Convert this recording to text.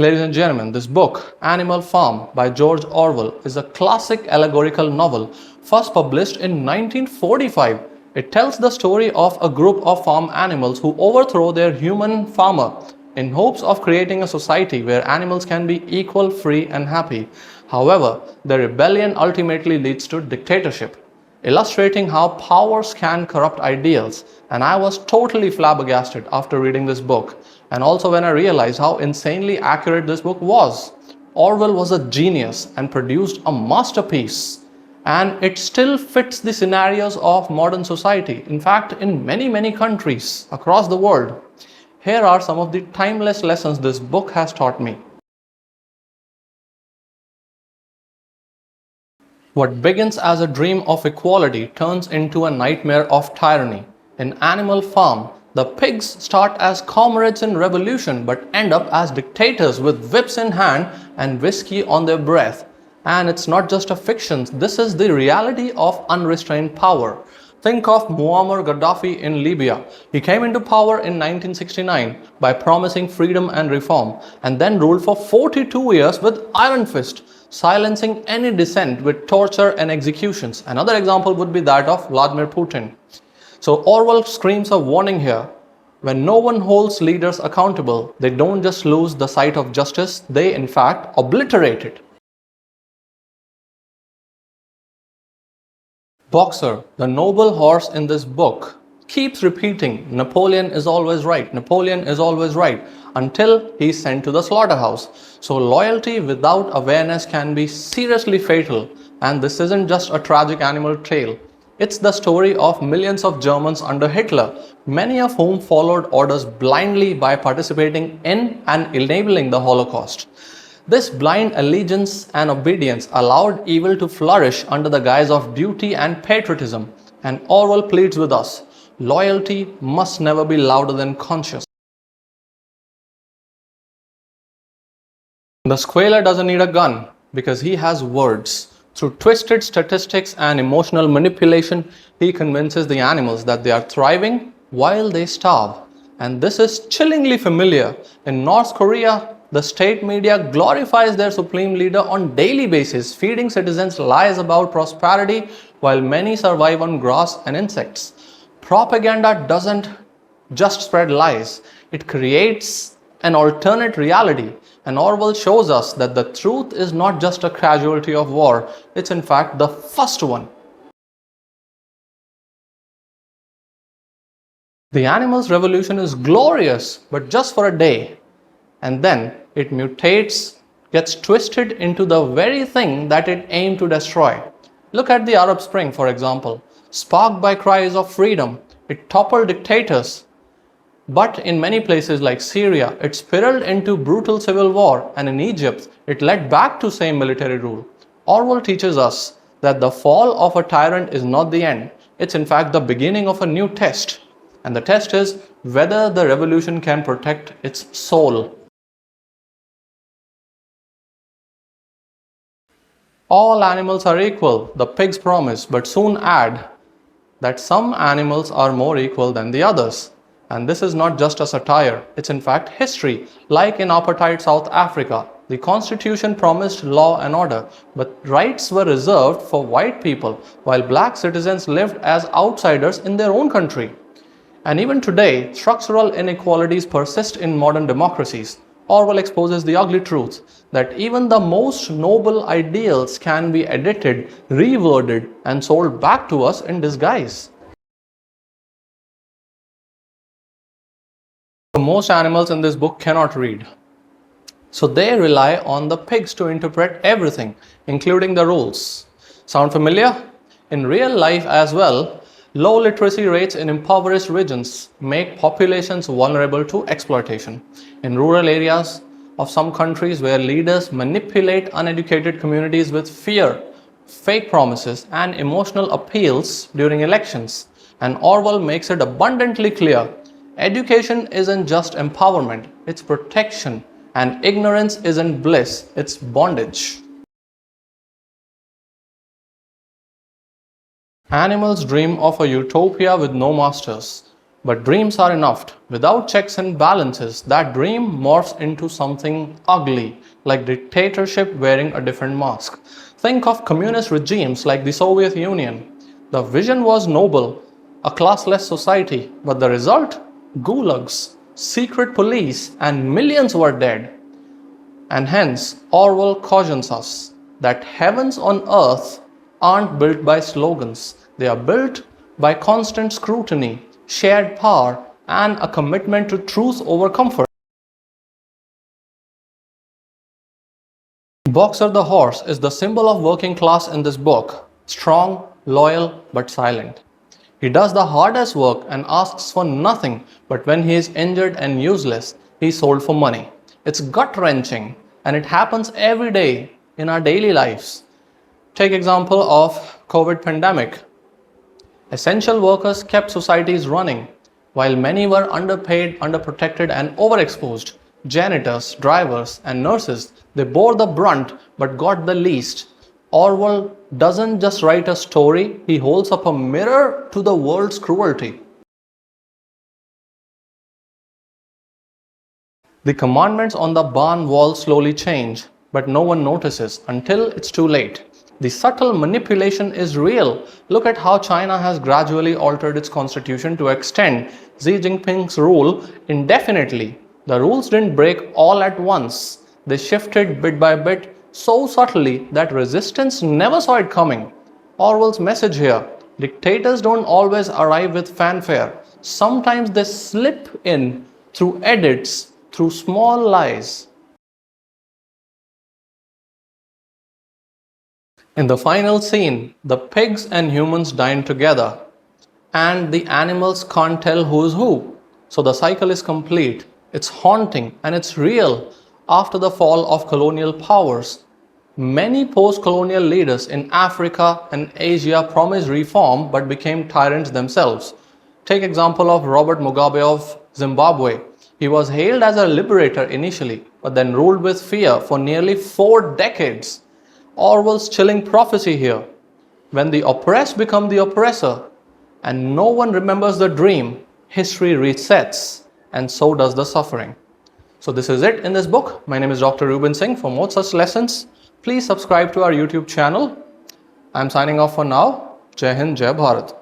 Ladies and gentlemen, this book, Animal Farm by George Orwell, is a classic allegorical novel first published in 1945. It tells the story of a group of farm animals who overthrow their human farmer in hopes of creating a society where animals can be equal, free, and happy. However, the rebellion ultimately leads to dictatorship, illustrating how powers can corrupt ideals. And I was totally flabbergasted after reading this book, and also when I realized how insanely accurate this book was. Orwell was a genius and produced a masterpiece, and it still fits the scenarios of modern society. In fact, in many countries across the world. Here are some of the timeless lessons this book has taught me. What begins as a dream of equality turns into a nightmare of tyranny. In Animal Farm, the pigs start as comrades in revolution but end up as dictators with whips in hand and whiskey on their breath. And it's not just a fiction, this is the reality of unrestrained power. Think of Muammar Gaddafi in Libya. He came into power in 1969 by promising freedom and reform, and then ruled for 42 years with iron fist, silencing any dissent with torture and executions. Another example would be that of Vladimir Putin. So Orwell screams a warning here. When no one holds leaders accountable, they don't just lose the sight of justice, they in fact obliterate it. Boxer, the noble horse in this book, keeps repeating, Napoleon is always right, Napoleon is always right, until he's sent to the slaughterhouse. So loyalty without awareness can be seriously fatal, and this isn't just a tragic animal tale. It's the story of millions of Germans under Hitler, many of whom followed orders blindly by participating in and enabling the Holocaust. This blind allegiance and obedience allowed evil to flourish under the guise of duty and patriotism. And Orwell pleads with us, loyalty must never be louder than conscience. The squaler doesn't need a gun because he has words. Through twisted statistics and emotional manipulation, he convinces the animals that they are thriving while they starve. And this is chillingly familiar. In North Korea, the state media glorifies their supreme leader on daily basis, feeding citizens lies about prosperity while many survive on grass and insects. Propaganda doesn't just spread lies, it creates an alternate reality. And Orwell shows us that the truth is not just a casualty of war, it's in fact the first one. The animals' revolution is glorious, but just for a day. And then it mutates, gets twisted into the very thing that it aimed to destroy. Look at the Arab Spring, for example. Sparked by cries of freedom, it toppled dictators. But in many places like Syria, it spiraled into brutal civil war, and in Egypt, it led back to same military rule. Orwell teaches us that the fall of a tyrant is not the end. It's in fact the beginning of a new test. And the test is whether the revolution can protect its soul. All animals are equal, the pigs promise, but soon add that some animals are more equal than the others. And this is not just a satire, it's in fact history. Like in apartheid South Africa, the constitution promised law and order, but rights were reserved for white people, while black citizens lived as outsiders in their own country. And even today, structural inequalities persist in modern democracies. Orwell exposes the ugly truth that even the most noble ideals can be edited, reworded, and sold back to us in disguise. Most animals in this book cannot read, so they rely on the pigs to interpret everything, including the rules. Sound familiar? In real life as well, low literacy rates in impoverished regions make populations vulnerable to exploitation. In rural areas of some countries where leaders manipulate uneducated communities with fear, fake promises, and emotional appeals during elections. And Orwell makes it abundantly clear, education isn't just empowerment, it's protection, and ignorance isn't bliss, it's bondage. Animals dream of a utopia with no masters, But dreams are enough. Without checks and balances, that dream morphs into something ugly, like dictatorship wearing a different mask. Think of communist regimes like the Soviet Union. The vision was noble, a classless society, but the result? Gulags, secret police, and millions were dead. And hence, Orwell cautions us that heavens on earth aren't built by slogans, they are built by constant scrutiny, shared power, and a commitment to truth over comfort. Boxer the horse is the symbol of working class in this book, strong, loyal, but silent. He does the hardest work and asks for nothing, but when he is injured and useless, he is sold for money. It's gut-wrenching, and it happens every day in our daily lives. Take example of COVID pandemic. Essential workers kept societies running, while many were underpaid, underprotected, and overexposed. Janitors, drivers, and nurses, they bore the brunt but got the least. Orwell doesn't just write a story, he holds up a mirror to the world's cruelty. The commandments on the barn wall slowly change, but no one notices until it's too late. The subtle manipulation is real. Look at how China has gradually altered its constitution to extend Xi Jinping's rule indefinitely. The rules didn't break all at once. They shifted bit by bit so subtly that resistance never saw it coming. Orwell's message here: dictators don't always arrive with fanfare. Sometimes they slip in through edits, through small lies. In the final scene, the pigs and humans dine together, and the animals can't tell who's who. So the cycle is complete. It's haunting and it's real. After the fall of colonial powers, many post-colonial leaders in Africa and Asia promised reform but became tyrants themselves. Take example of Robert Mugabe of Zimbabwe. He was hailed as a liberator initially, but then ruled with fear for nearly 4 decades. Orwell's chilling prophecy here: when the oppressed become the oppressor and no one remembers the dream, history resets, and so does the suffering. So this is it in this book. My name is Dr. Ruben Singh. For more such lessons, please subscribe to our YouTube channel. I'm signing off for now. Jai Hind, Jai Bharat.